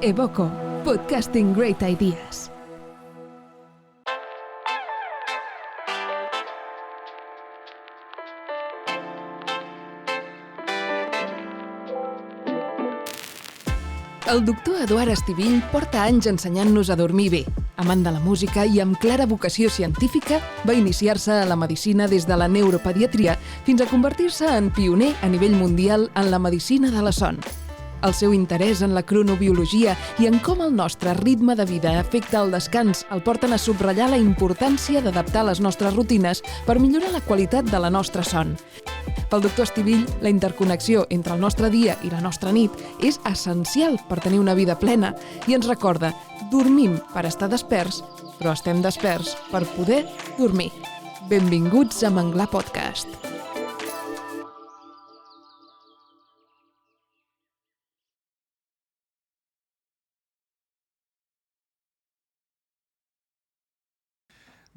Evoco, Podcasting Great Ideas. El doctor Eduard Estivill porta anys ensenyant-nos a dormir bé. Amant de la música i amb clara vocació científica, va iniciar-se a la medicina des de la neuropediatria fins a convertir-se en pioner a nivell mundial en la medicina de la son. El seu interès en la cronobiologia i en com el nostre ritme de vida afecta el descans el porten a subratllar la importància d'adaptar les nostres rutines per millorar la qualitat de la nostra son. Pel doctor Estivill, la interconnexió entre el nostre dia i la nostra nit és essencial per tenir una vida plena i ens recorda: dormim per estar desperts, però estem desperts per poder dormir. Benvinguts a Manglar Podcast.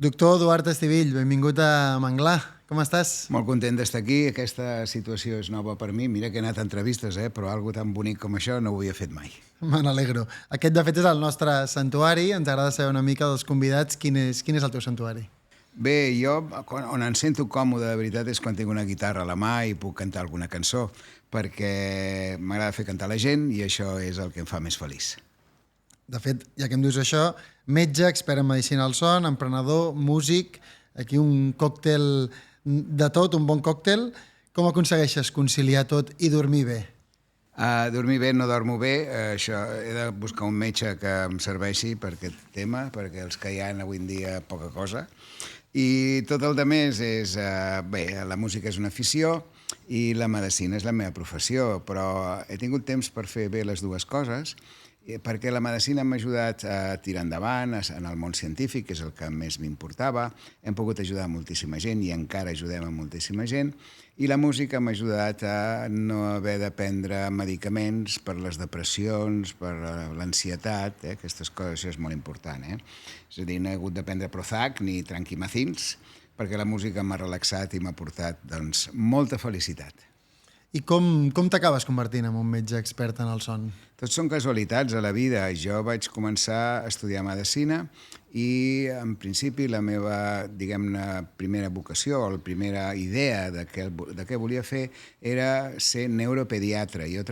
Doctor Eduard Estivill, benvingut a Manglar. Com estàs? Molt content d'estar aquí. Aquesta situació és nova per mi. Mira que he anat a entrevistes, però algo tan bonic com això no ho havia fet mai. Me n'alegro. Aquest, de fet, és el nostre santuari. Ens agrada saber una mica dels convidats. Quin és el teu santuari? Bé, jo on em sento còmode, de veritat, és quan tinc una guitarra a la mà i puc cantar alguna cançó, perquè m'agrada fer cantar la gent i això és el que em fa més feliç. De fet, ja que em dius això, metge, expert en medicina del son, emprenedor, músic, aquí un còctel de tot, un bon còctel. Com aconsegueixes conciliar tot i dormir bé? Dormir bé, no dormo bé, això he de buscar un metge que em serveixi per aquest tema, perquè els que hi ha avui en dia poca cosa. I tot el demés és... Bé, la música és una afició i la medicina és la meva professió, però he tingut temps per fer bé les dues coses, perquè la medicina m'ha ajudat a tirar endavant en el món científic, que és el que més m'importava. Hem pogut ajudar moltíssima gent i encara ajudem a moltíssima gent. I la música m'ha ajudat a no haver de prendre medicaments per les depressions, per l'ansietat, aquestes coses, això és molt important. És a dir, no he hagut de prendre Prozac ni Tranquimacins, perquè la música m'ha relaxat i m'ha portat molta felicitat. I com t'acabes convertint en un metge expert en el son? Tots són casualitats a la vida. Jo vaig començar a estudiar medicina i, en principi, la meva, diguem-ne, primera vocació o la primera idea de què volia fer era ser neuropediatre. Jo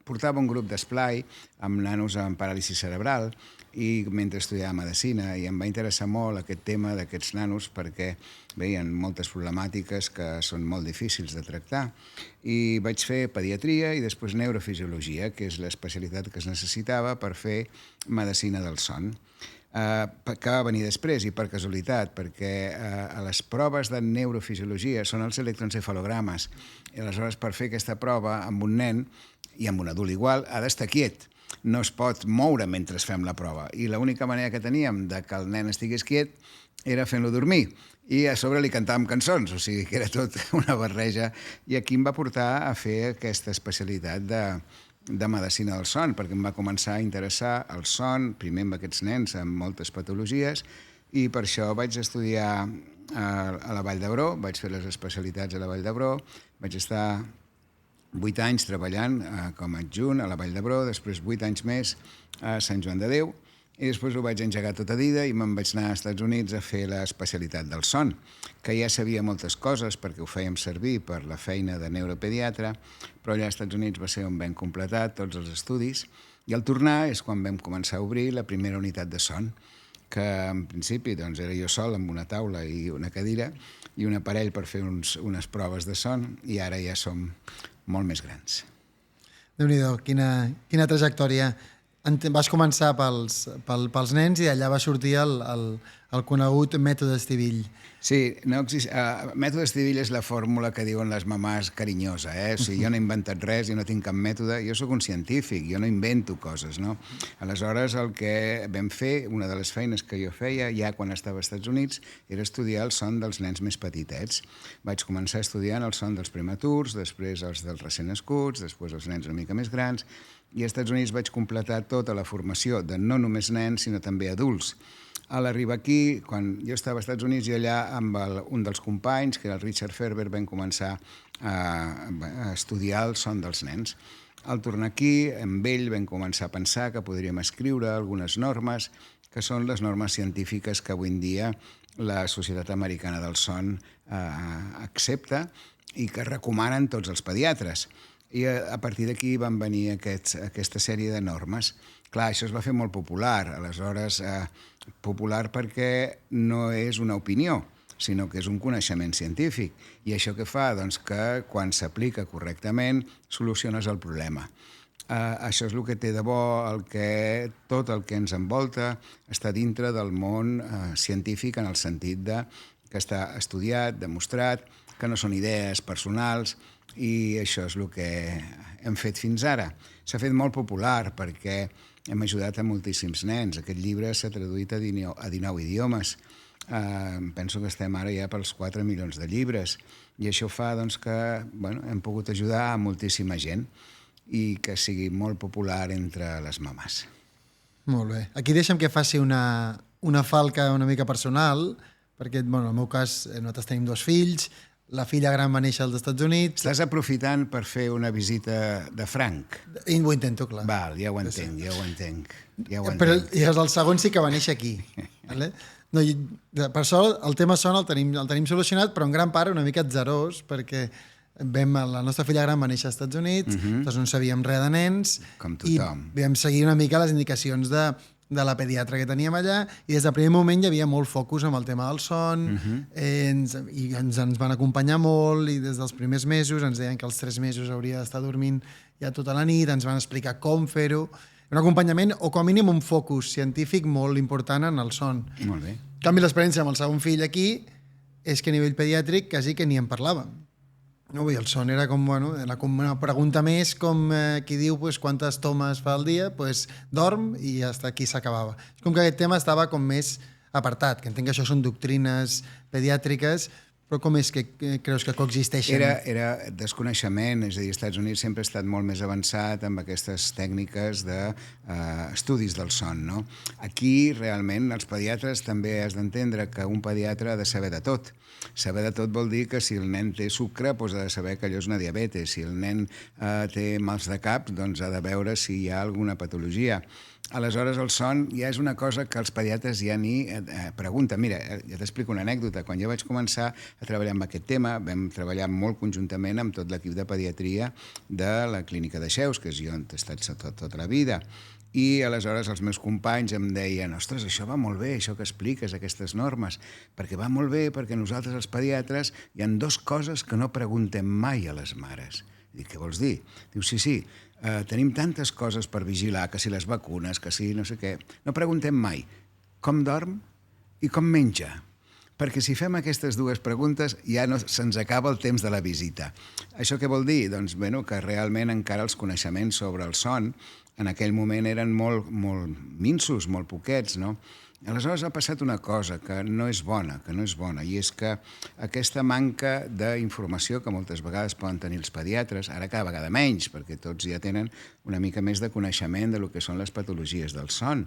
portava un grup d'esplai amb nanos amb paràlisi cerebral i mentre estudiava medicina, i em va interessar molt aquest tema d'aquests nanos perquè veien moltes problemàtiques que són molt difícils de tractar. I vaig fer pediatria i després neurofisiologia, que és l'especialitat que es necessitava per fer medicina del son. Que va venir després i per casualitat, perquè a les proves de neurofisiologia són els electroencefalogrames. I aleshores, per fer aquesta prova amb un nen i amb un adult igual, ha d'estar quiet. No es pot moure mentre fem la prova. I l'única manera que teníem de que el nen estigués quiet era fent-lo dormir. I a sobre li cantàvem cançons, o sigui que era tot una barreja. I aquí em va portar a fer aquesta especialitat de medicina del son, perquè em va començar a interessar el son, primer amb aquests nens amb moltes patologies, i per això vaig estudiar a la Vall d'Hebron, vaig fer les especialitats a la Vall d'Hebron, vaig estar 8 anys treballant com a adjunt a la Vall d'Hebron, després 8 anys més a Sant Joan de Déu, i després ho vaig engegar tot a dida i me'n vaig anar als Estats Units a fer l'especialitat del son, que ja sabia moltes coses perquè ho fèiem servir per la feina de neuropediatre, però allà als Estats Units va ser on vam completar tots els estudis, i al tornar és quan vam començar a obrir la primera unitat de son, que en principi era jo sol amb una taula i una cadira i un aparell per fer unes proves de son, i ara ja som molt més grans. Déu-n'hi-do, quina trajectòria. Vas començar pels nens i d'allà va sortir el conegut mètode Estivill. Sí, mètode Estivill és la fórmula que diuen les mamàs carinyosa. O sigui, jo no he inventat res, jo no tinc cap mètode, jo sóc un científic, jo no invento coses, no? Aleshores, el que vam fer, una de les feines que jo feia ja quan estava als Estats Units, era estudiar el son dels nens més petitets. Vaig començar estudiant el son dels prematurs, després els dels recent nascuts, després els nens una mica més grans, i als Estats Units vaig completar tota la formació de no només nens, sinó també adults. A l'arribar aquí, quan jo estava als Estats Units, i allà amb un dels companys, que era el Richard Ferber, vam començar a estudiar el son dels nens. Al tornar aquí, amb ell vam començar a pensar que podríem escriure algunes normes, que són les normes científiques que avui en dia la Societat Americana del Son accepta i que recomanen tots els pediatres. I a partir d'aquí van venir aquesta sèrie de normes. Clar, això es va fer molt popular, aleshores popular perquè no és una opinió, sinó que és un coneixement científic. I això què fa? Doncs que quan s'aplica correctament soluciones el problema. Això és el que té de bo, tot el que ens envolta està dintre del món científic en el sentit que està estudiat, demostrat, que no són idees personals, i això és el que hem fet fins ara. S'ha fet molt popular perquè hem ajudat a moltíssims nens. Aquest llibre s'ha traduït a 19 idiomes. Penso que estem ara ja pels 4 milions de llibres, i això fa que hem pogut ajudar a moltíssima gent i que sigui molt popular entre les mamàs. Molt bé. Aquí deixa'm que faci una falca una mica personal, perquè en el meu cas nosaltres tenim 2 fills, la filla gran va néixer als Estats Units... Estàs aprofitant per fer una visita de franc. I ho intento, clar. Val, ja ho entenc. Però el segon sí que va néixer aquí. Vale? No, per això el tema son el tenim solucionat, però en gran part una mica atzarós, perquè la nostra filla gran va néixer als Estats Units, doncs no sabíem res de nens, com tothom. I vam seguir una mica les indicacions de la pediatra que teníem allà, i des del primer moment hi havia molt focus amb el tema del son, i ens van acompanyar molt, i des dels primers mesos ens deien que als 3 mesos hauria d'estar dormint ja tota la nit, ens van explicar com fer-ho, un acompanyament o com a mínim un focus científic molt important en el son. Molt bé. En canvi, l'experiència amb el segon fill aquí és que a nivell pediàtric quasi que ni en parlàvem. No, el son era com una pregunta més, com qui diu quantes tomes fa al dia, dorm i hasta aquí s'acabava. És com que aquest tema estava com més apartat, que entenc que això són doctrines pediàtriques, però com és que creus que coexisteixen? Era desconeixement, és a dir, als Estats Units sempre ha estat molt més avançat amb aquestes tècniques d'estudis del son, no? Aquí, realment, els pediatres també has d'entendre que un pediatre ha de saber de tot. Saber de tot vol dir que si el nen té sucre, doncs ha de saber que allò és una diabetes. Si el nen té mals de cap, doncs ha de veure si hi ha alguna patologia. Aleshores, el son ja és una cosa que els pediatres ja ni pregunten. Mira, ja t'explico una anècdota. Quan jo vaig començar a treballar amb aquest tema, vam treballar molt conjuntament amb tot l'equip de pediatria de la Clínica de Xeus, que és on he estat tota la vida. I aleshores els meus companys em deien: ostres, això va molt bé, això que expliques, aquestes normes, perquè va molt bé, perquè nosaltres els pediatres hi ha 2 coses que no preguntem mai a les mares. Dic, què vols dir? Diu, sí, tenim tantes coses per vigilar, que si les vacunes, que si no sé què. No preguntem mai com dorm i com menja, perquè si fem aquestes 2 preguntes ja no se'ns acaba el temps de la visita. Això què vol dir? Doncs que realment encara els coneixements sobre el son en aquell moment eren molt minsos, molt poquets, no? Aleshores ha passat una cosa que no és bona, i és que aquesta manca d'informació que moltes vegades poden tenir els pediatres, ara cada vegada menys, perquè tots ja tenen una mica més de coneixement de lo que són les patologies del son,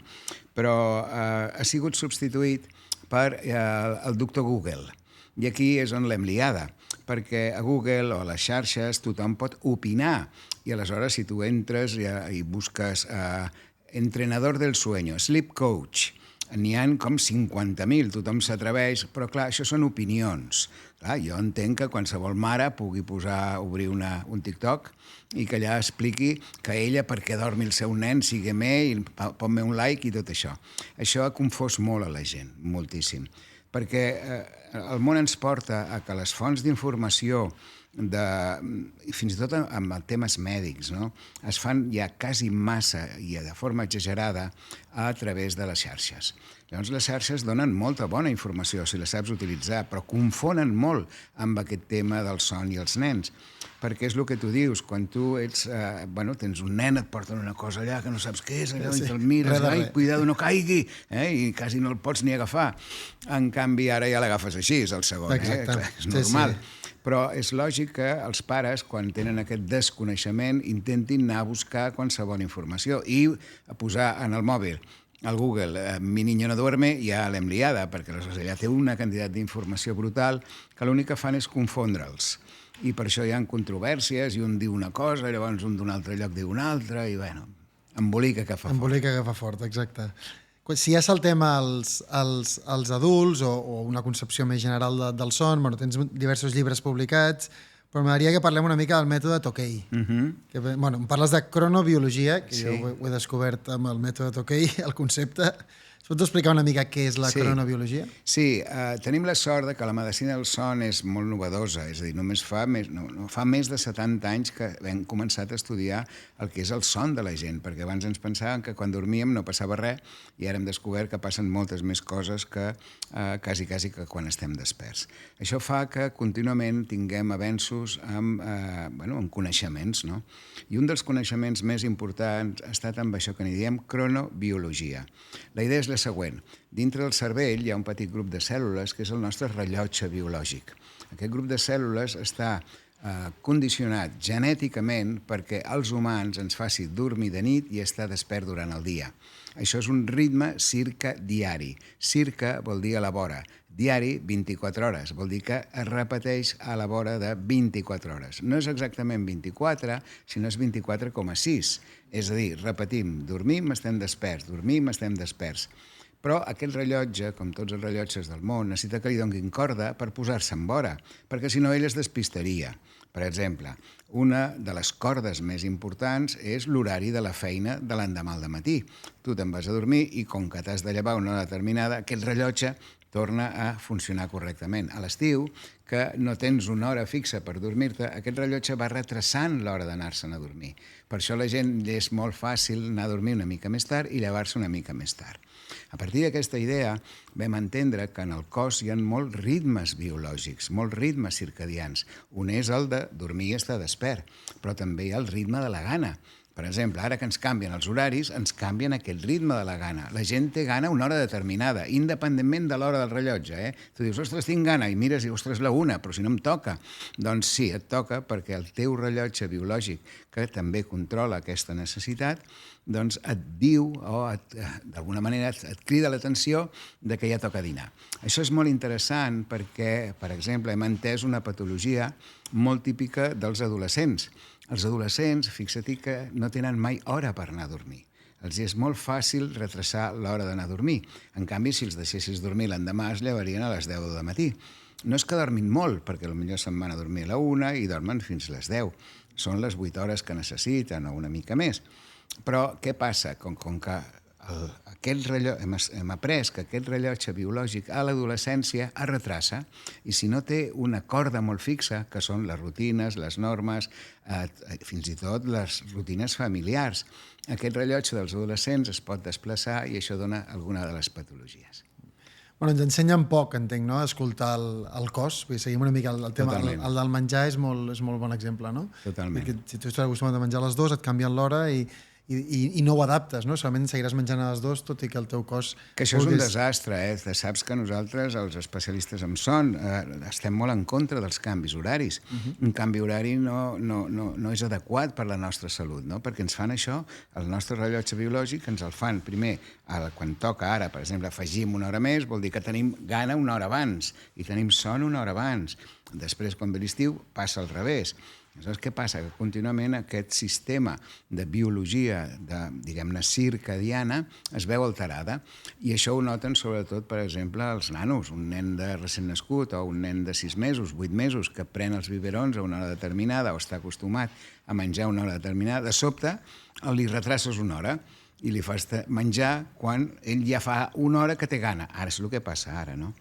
però ha sigut substituït per el doctor Google. I aquí és on l'hem liada, perquè a Google o a les xarxes tothom pot opinar, i aleshores si tu entres i busques entrenador del sueño, sleep coach, n'hi ha com 50.000, tothom s'atreveix, però clar, això són opinions. Clar, jo entenc que qualsevol mare pugui obrir un TikTok i que allà expliqui que ella, perquè dormi el seu nen, sigui i pot-me un like i tot això. Això ha confós molt a la gent, moltíssim, perquè el món ens porta a que les fonts d'informació fins i tot amb temes mèdics, no? Es fan ja quasi massa i de forma exagerada a través de les xarxes. Llavors les xarxes donen molta bona informació si la saps utilitzar, però confonen molt amb aquest tema del son i els nens, perquè és el que tu dius, quan tu tens un nen, et porten una cosa allà que no saps què és, allò, i te'l mires, ai, cuidado, no caigui, i quasi no el pots ni agafar. En canvi, ara ja l'agafes així, és el segon, és normal. Però és lògic que els pares, quan tenen aquest desconeixement, intentin anar a buscar qualsevol informació i a posar en el mòbil al Google, mi niño no duerme, ja l'hem liada, perquè aleshores allà té una quantitat d'informació brutal que l'únic que fan és confondre'ls. I per això hi ha controvèrsies, i un diu una cosa, i llavors un d'un altre lloc diu una altra, i bueno, embolica que fa fort. Embolica que fa fort, exacte. Si ja saltem als adults o una concepció més general del son, bueno, tens diversos llibres publicats, però m'agradaria que parlem una mica del mètode Tokei. Que, bueno, em parles de cronobiologia, que jo ho he descobert amb el mètode Tokei, el concepte. Es pot explicar una mica què és la cronobiologia? Sí, tenim la sort de que la medicina del son és molt novedosa, és a dir, només fa més de 70 anys que hem començat a estudiar el que és el son de la gent, perquè abans ens pensàvem que quan dormíem no passava res i ara hem descobert que passen moltes més coses que quasi que quan estem desperts. Això fa que contínuament tinguem avenços amb coneixements, no? I un dels coneixements més importants ha estat amb això que n'hi diem cronobiologia. La idea és la següent. Dintre del cervell hi ha un petit grup de cèl·lules que és el nostre rellotge biològic. Aquest grup de cèl·lules està condicionat genèticament perquè els humans ens faci dormir de nit i estar despert durant el dia. Això és un ritme circadiari. Circa vol dir a la vora. Diari, 24 hores. Vol dir que es repeteix a la vora de 24 hores. No és exactament 24, sinó és 24,6. És a dir, repetim, dormim, estem desperts, dormim, estem desperts. Però aquest rellotge, com tots els rellotges del món, necessita que li donguin corda per posar-se en vora, perquè si no ell es despistaria. Per exemple, una de les cordes més importants és l'horari de la feina de l'endemà al matí. Tu te'n vas a dormir i com que t'has de llevar una hora determinada, aquest rellotge torna a funcionar correctament. A l'estiu, que no tens una hora fixa per dormir-te, aquest rellotge va retrasant l'hora d'anar-se'n a dormir. Per això la gent és molt fàcil anar a dormir una mica més tard i llevar-se una mica més tard. A partir d'aquesta idea vam entendre que en el cos hi ha molts ritmes biològics, molts ritmes circadians. Un és el de dormir i estar despert, però també hi ha el ritme de la gana. Per exemple, ara que ens canvien els horaris, ens canvien aquest ritme de la gana. La gent té gana una hora determinada, independentment de l'hora del rellotge. Tu dius, ostres, tinc gana, i mires i, ostres, la una, però si no em toca. Doncs sí, et toca perquè el teu rellotge biològic, que també controla aquesta necessitat, doncs et diu o d'alguna manera et crida l'atenció de que ja toca dinar. Això és molt interessant perquè, per exemple, hem entès una patologia molt típica dels adolescents. Els adolescents, fixa-t'hi que no tenen mai hora per anar a dormir. Els és molt fàcil retrasar l'hora d'anar a dormir. En canvi, si els deixessis dormir l'endemà, es llevarien a les 10 del matí. No és que dormin molt, perquè potser se'n van a dormir a la 1 i dormen fins a les 10. Són les 8 hores que necessiten o una mica més. Però què passa? Com que hem après que aquest rellotge biològic a l'adolescència es retrassa i si no té una corda molt fixa, que són les rutines, les normes, fins i tot les rutines familiars, aquest rellotge dels adolescents es pot desplaçar i això dona alguna de les patologies. Bueno, ens ensenyen poc, entenc, no?, a escoltar el cos. Seguim una mica el tema. El del menjar és molt bon exemple, no? Totalment. Perquè si tu estàs acostumat a menjar a les 2, et canvien l'hora i no ho adaptes, no? Solament seguiràs menjant a les 2, tot i que el teu cos... Que això és un desastre, Saps que nosaltres, els especialistes en son, estem molt en contra dels canvis horaris. Un canvi horari no és adequat per a la nostra salut, no? Perquè ens fan això, el nostre rellotge biològic, ens el fan primer, quan toca ara, per exemple, afegim una hora més, vol dir que tenim gana una hora abans i tenim son una hora abans. Després, quan ve l'estiu, passa al revés. Aleshores, què passa? Que contínuament aquest sistema de biologia, diguem-ne, circadiana, es veu alterada. I això ho noten sobretot, per exemple, els nanos. Un nen de recent nascut o un nen de 6 mesos, 8 mesos, que pren els biberons a una hora determinada o està acostumat a menjar a una hora determinada, de sobte li retraces una hora i li fas menjar quan ell ja fa una hora que té gana. Ara és el que passa ara, no?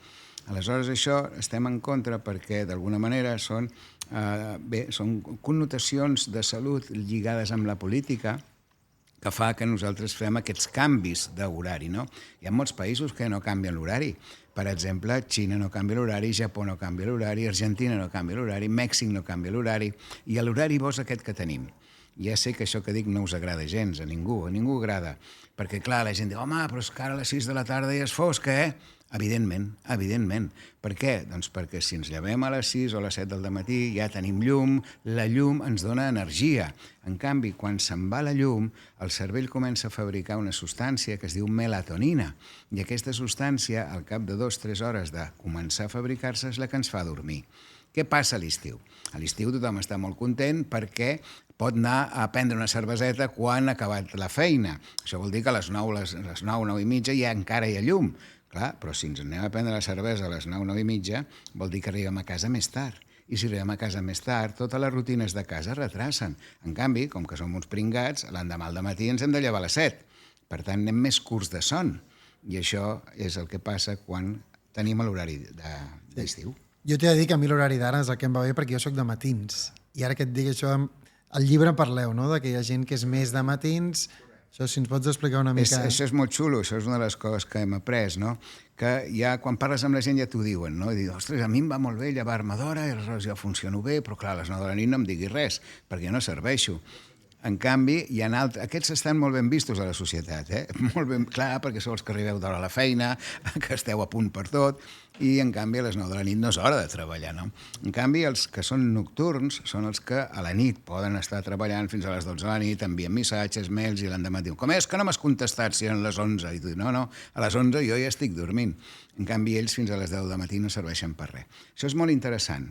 Aleshores, això estem en contra perquè, d'alguna manera, són connotacions de salut lligades amb la política que fa que nosaltres fem aquests canvis d'horari, no? Hi ha molts països que no canvien l'horari. Per exemple, Xina no canvia l'horari, Japó no canvia l'horari, Argentina no canvia l'horari, Mèxic no canvia l'horari, i l'horari bo és aquest que tenim. Ja sé que això que dic no us agrada gens, a ningú agrada. Perquè, clar, la gent diu, home, però és que ara a les 6 de la tarda ja és fosc, Evidentment. Per què? Doncs perquè si ens llevem a les 6 o a les 7 del matí ja tenim llum, la llum ens dona energia. En canvi, quan se'n va la llum, el cervell comença a fabricar una substància que es diu melatonina, i aquesta substància, al cap de 2-3 hores de començar a fabricar-se, és la que ens fa dormir. Què passa a l'estiu? A l'estiu tothom està molt content perquè pot anar a prendre una cerveseta quan ha acabat la feina. Això vol dir que a les 9, 9 i mitja ja encara hi ha llum. Clar, però si ens anem a prendre la cervesa a les 9, 9 i mitja, vol dir que arribem a casa més tard. I si arribem a casa més tard, totes les rutines de casa retracen. En canvi, com que som uns pringats, l'endemà al matí ens hem de llevar a les 7. Per tant, anem més curts de son. I això és el que passa quan tenim l'horari d'estiu. Jo t'he de dir que a mi l'horari d'ara és el que em va bé perquè jo sóc de matins. I ara que et dic això, al llibre parleu, no?, de que hi ha gent que és més de matins. Això, si ens pots explicar una mica... Això és molt xulo, això és una de les coses que hem après, no? Que ja quan parles amb la gent ja t'ho diuen, no? I dius, ostres, a mi em va molt bé llevar-me d'hora, i aleshores jo funciono bé, però clar, a les 9 de la nit no em diguis res, perquè no serveixo. En canvi, hi ha aquests estan molt ben vistos a la societat, molt ben clar, perquè sou els que arribeu d'hora a la feina, que esteu a punt per tot, i en canvi a les 9 de la nit no és hora de treballar, no? En canvi, els que són nocturns són els que a la nit poden estar treballant fins a les 12 de la nit, envien missatges, mails, i l'endemà diuen, com és que no m'has contestat si eren les 11? I tu dius, no, a les 11 jo ja estic dormint. En canvi, ells fins a les 10 del matí no serveixen per res. Això és molt interessant,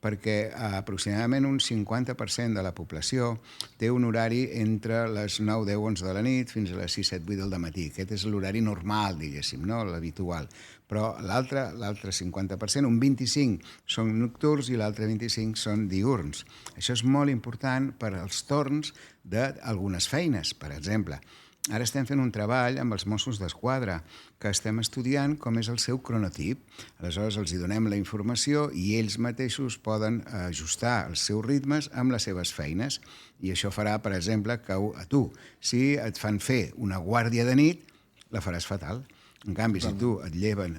perquè aproximadament un 50% de la població té un horari entre les 9, 10, 11 de la nit fins a les 6, 7, 8 del matí. Aquest és l'horari normal, diguéssim, no? L'habitual. Però l'altre 50%, un 25%, són nocturns i l'altre 25% són diürns. Això és molt important per als torns d'algunes feines, per exemple. Ara estem fent un treball amb els Mossos d'Esquadra, que estem estudiant com és el seu cronotip. Aleshores els hi donem la informació i ells mateixos poden ajustar els seus ritmes amb les seves feines. I això farà, per exemple, que a tu, si et fan fer una guàrdia de nit, la faràs fatal. En canvi, si tu et lleven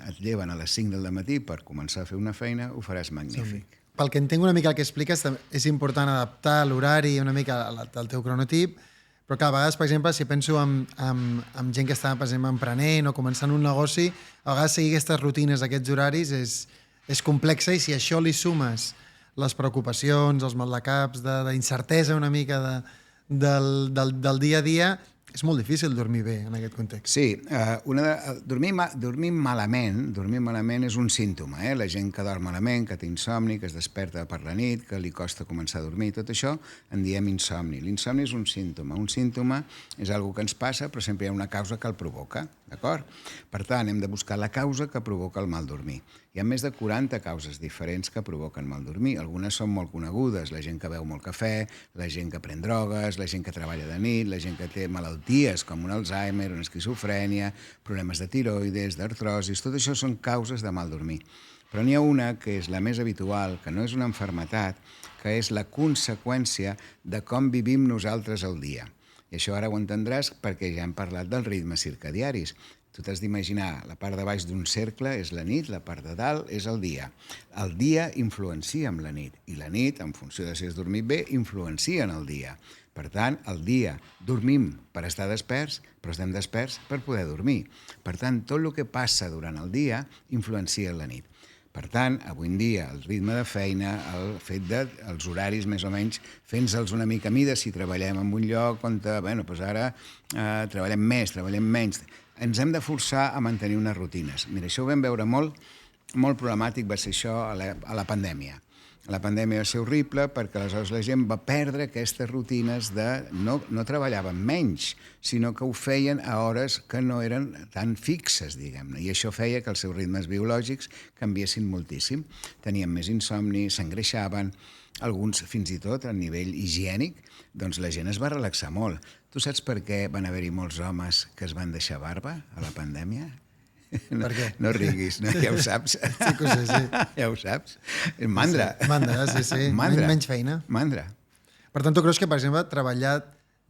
a les 5 del matí per començar a fer una feina, ho faràs magnífic. Sí. Pel que entenc una mica el que expliques, és important adaptar l'horari una mica al teu cronotip. Però clar, a vegades, per exemple, si penso en gent que està, per exemple, emprenent o començant un negoci, a vegades seguir aquestes rutines, aquests horaris, és complexa, i si a això li sumes les preocupacions, els maldecaps, d'incertesa una mica del dia a dia, és molt difícil dormir bé en aquest context. Sí, dormir malament és un símptoma. La gent que dorm malament, que té insomni, que es desperta per la nit, que li costa començar a dormir, tot això en diem insomni. L'insomni és un símptoma. Un símptoma és una cosa que ens passa, però sempre hi ha una causa que el provoca, d'acord? Per tant, hem de buscar la causa que provoca el mal dormir. Hi ha més de 40 causes diferents que provoquen mal dormir. Algunes són molt conegudes, la gent que beu molt cafè, la gent que pren drogues, la gent que treballa de nit, la gent que té malalties com un Alzheimer, una esquizofrènia, problemes de tiroides, d'artrosis, tot això són causes de mal dormir. Però n'hi ha una que és la més habitual, que no és una malaltia, que és la conseqüència de com vivim nosaltres el dia. I això ara ho entendràs perquè ja hem parlat dels ritmes circadiaris. Tu t'has d'imaginar, la part de baix d'un cercle és la nit, la part de dalt és el dia. El dia influencia amb la nit, i la nit, en funció de si has dormit bé, influencia en el dia. Per tant, el dia dormim per estar desperts, però estem desperts per poder dormir. Per tant, tot el que passa durant el dia influencia en la nit. Per tant, avui en dia, el ritme de feina, el fet dels horaris més o menys, fent-se'ls una mica mida, si treballem en un lloc on, ara treballem més, treballem menys, ens hem de forçar a mantenir unes rutines. Mira, això ho vam veure molt problemàtic, va ser això a la pandèmia. La pandèmia va ser horrible perquè aleshores la gent va perdre aquestes rutines no treballaven menys, sinó que ho feien a hores que no eren tan fixes, diguem-ne. I això feia que els seus ritmes biològics canviessin moltíssim. Tenien més insomni, s'engreixaven, alguns fins i tot a nivell higiènic, doncs la gent es va relaxar molt. Tu saps per què van haver-hi molts homes que es van deixar barba a la pandèmia? Per què? No riguis, no? Ja ho saps. Sí que ho sé, sí. Ja ho saps. Mandra. Mandra, sí. Mandra. Menys feina. Mandra. Per tant, tu creus que, per exemple, treballar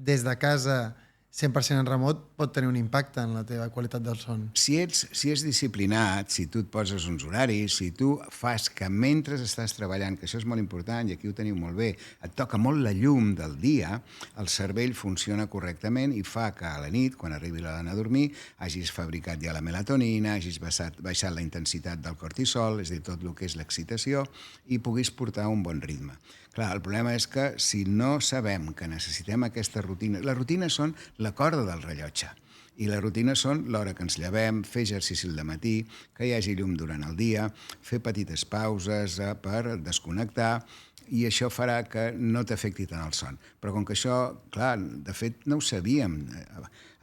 des de casa 100% en remot pot tenir un impacte en la teva qualitat del son. Si ets disciplinat, si tu et poses uns horaris, si tu fas que mentre estàs treballant, que això és molt important i aquí ho teniu molt bé, et toca molt la llum del dia, el cervell funciona correctament i fa que a la nit, quan arribi l'hora d'anar a dormir, hagis fabricat ja la melatonina, hagis baixat la intensitat del cortisol, és a dir, tot el que és l'excitació, i puguis portar un bon ritme. Clar, el problema és que si no sabem que necessitem aquesta rutina... Les rutines són la corda del rellotge. I les rutines són l'hora que ens llevem, fer exercici al matí, que hi hagi llum durant el dia, fer petites pauses per desconnectar, i això farà que no t'afecti tant el son. Però com que això, clar, de fet no ho sabíem.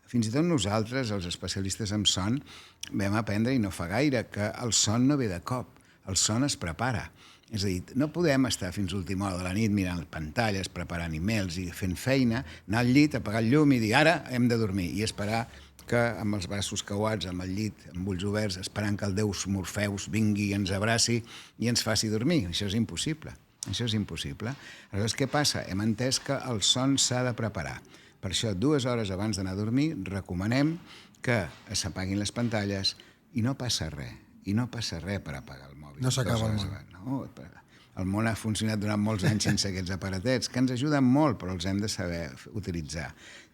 Fins i tot nosaltres, els especialistes en son, vam aprendre, i no fa gaire, que el son no ve de cop, el son es prepara. És a dir, no podem estar fins a l'última hora de la nit mirant pantalles, preparant emails i fent feina, anar al llit, apagar el llum i dir ara hem de dormir i esperar que amb els braços cauats, amb el llit, amb ulls oberts, esperant que el Déu Morfeus vingui i ens abraci i ens faci dormir. Això és impossible. Això és impossible. Aleshores, què passa? Hem entès que el son s'ha de preparar. Per això, 2 hores abans d'anar a dormir, recomanem que s'apaguin les pantalles i no passa res. I no passa res per apagar el mòbil. No s'acaba el món. No, el món ha funcionat durant molts anys sense aquests aparatets, que ens ajuden molt, però els hem de saber utilitzar.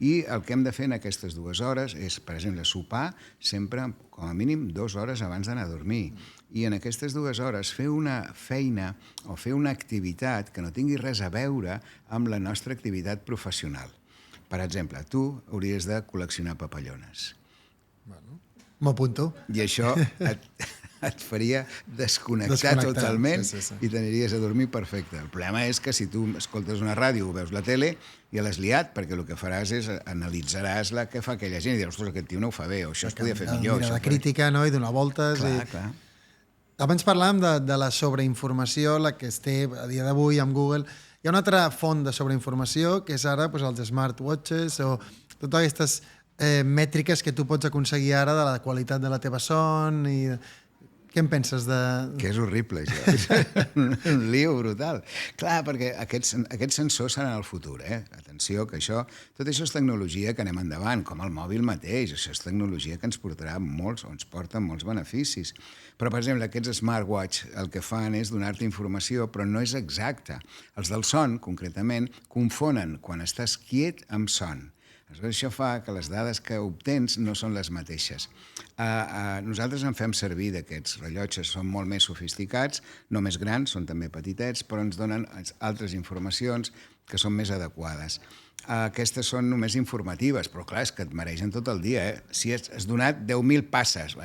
I el que hem de fer en aquestes 2 hores és, per exemple, sopar sempre, com a mínim, 2 hores abans d'anar a dormir. I en aquestes 2 hores fer una feina o fer una activitat que no tingui res a veure amb la nostra activitat professional. Per exemple, tu hauries de col·leccionar papallones. M'ho apunto. I això et faria desconnectar totalment sí. I t'aniries a dormir perfecte. El problema és que si tu escoltes una ràdio o veus la tele ja l'has liat, perquè el que faràs és analitzaràs la que fa aquella gent i diràs, ostres, aquest tio no ho fa bé, o això es podia fer millor. Mira la crítica, no?, i donar voltes. Clar. Abans parlàvem de la sobreinformació, la que es té a dia d'avui amb Google. Hi ha una altra font de sobreinformació, que és ara els smartwatches o totes aquestes mètriques que tu pots aconseguir ara de la qualitat de la teva son i... Què en penses de...? Que és horrible, això. És un lío brutal. Clar, perquè aquests sensors seran el futur, Atenció, que tot això és tecnologia que anem endavant, com el mòbil mateix. Això és tecnologia que ens portarà molts, o ens porta molts beneficis. Però, per exemple, aquests smartwatch el que fan és donar-te informació, però no és exacte. Els del son, concretament, confonen quan estàs quiet amb son. Això fa que les dades que obtens no són les mateixes. Nosaltres en fem servir d'aquests rellotges, són molt més sofisticats, no més grans, són també petitets, però ens donen altres informacions que són més adequades. Aquestes són només informatives, però clar, és que et mereixen tot el dia. Si has donat 10.000 passes,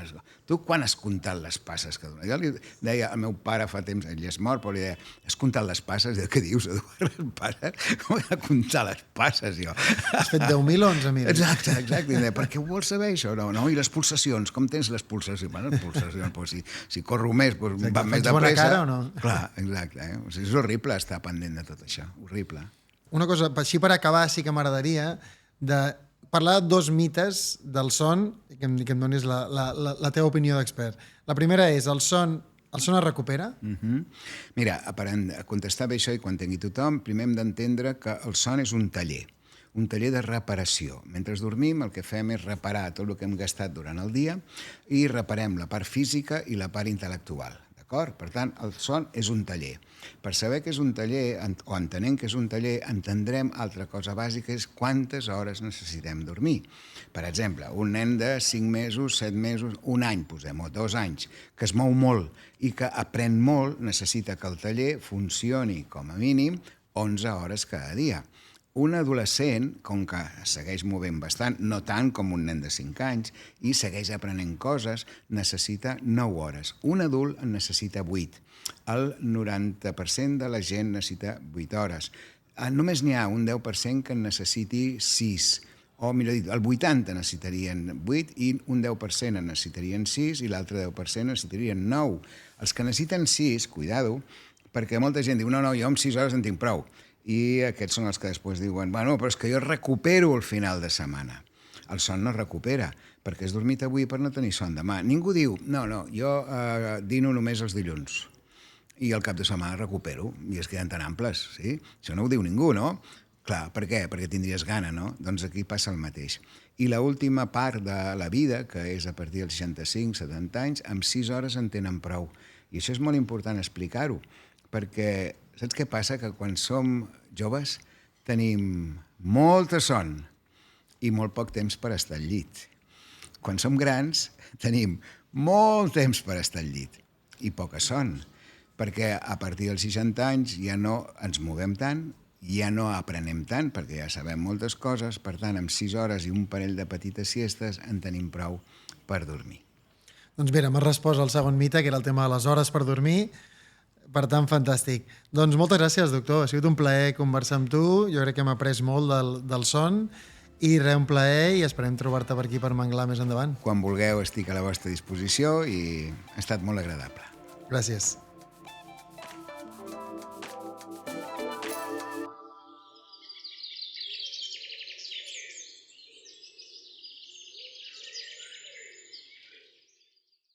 tu quan has comptat les passes que dones? Jo li deia al meu pare fa temps, ell és mort, però li deia, has comptat les passes? Què dius, Eduard, les passes? Com he de comptar les passes, jo? Has fet 10.000 o 11.000? Exacte. I deia, per què ho vols saber, això? No, i les pulsacions, com tens les pulsacions? Bueno, les pulsacions, si corro més, va més de pressa. Faig bona cara o no? Clar, exacte. És horrible estar pendent de tot això, horrible. Una cosa, així per acabar, sí que m'agradaria de parlar de 2 mites del son i que em donis la teva opinió d'expert. La primera és, el son es recupera? Mira, per contestar bé això i quan tingui tothom, primer hem d'entendre que el son és un taller de reparació. Mentre dormim, el que fem és reparar tot el que hem gastat durant el dia i reparem la part física i la part intel·lectual. Per tant, el son és un taller. Per saber que és un taller, o entenent que és un taller, entendrem altra cosa bàsica, és quantes hores necessitem dormir. Per exemple, un nen de 5 mesos, 7 mesos, 1 any, posem-ho, 2 anys, que es mou molt i que aprèn molt, necessita que el taller funcioni com a mínim 11 hores cada dia. Un adolescent, com que segueix movent bastant, no tant com un nen de 5 anys, i segueix aprenent coses, necessita 9 hores. Un adult en necessita 8. El 90% de la gent necessita 8 hores. Només n'hi ha un 10% que en necessiti 6. O, millor dit, el 80% necessitarien 8 i un 10% en necessitarien 6 i l'altre 10% necessitarien 9. Els que necessiten 6, cuidado, perquè molta gent diu, no, jo amb 6 hores en tinc prou. I aquests són els que després diuen, bueno, però és que jo recupero al final de setmana. El son no es recupera, perquè has dormit avui per no tenir son demà. Ningú diu, no, jo dino només els dilluns i al cap de setmana recupero i es queden tan amples, sí? Això no ho diu ningú, no? Clar, per què? Perquè tindries gana, no? Doncs aquí passa el mateix. I l'última part de la vida, que és a partir dels 65-70 anys, amb 6 hores en tenen prou. I això és molt important explicar-ho, perquè saps què passa? Que quan som joves tenim molta son i molt poc temps per estar al llit. Quan som grans tenim molt temps per estar al llit i poca son, perquè a partir dels 60 anys ja no ens moguem tant, ja no aprenem tant, perquè ja sabem moltes coses, per tant, amb 6 hores i un parell de petites siestes en tenim prou per dormir. Doncs mira, m'has respost al segon mite, que era el tema de les hores per dormir. Per tant, fantàstic. Doncs moltes gràcies, doctor. Ha sigut un plaer conversar amb tu. Jo crec que hem après molt del son. I res, un plaer, i esperem trobar-te per aquí per Manglar més endavant. Quan vulgueu estic a la vostra disposició i ha estat molt agradable. Gràcies.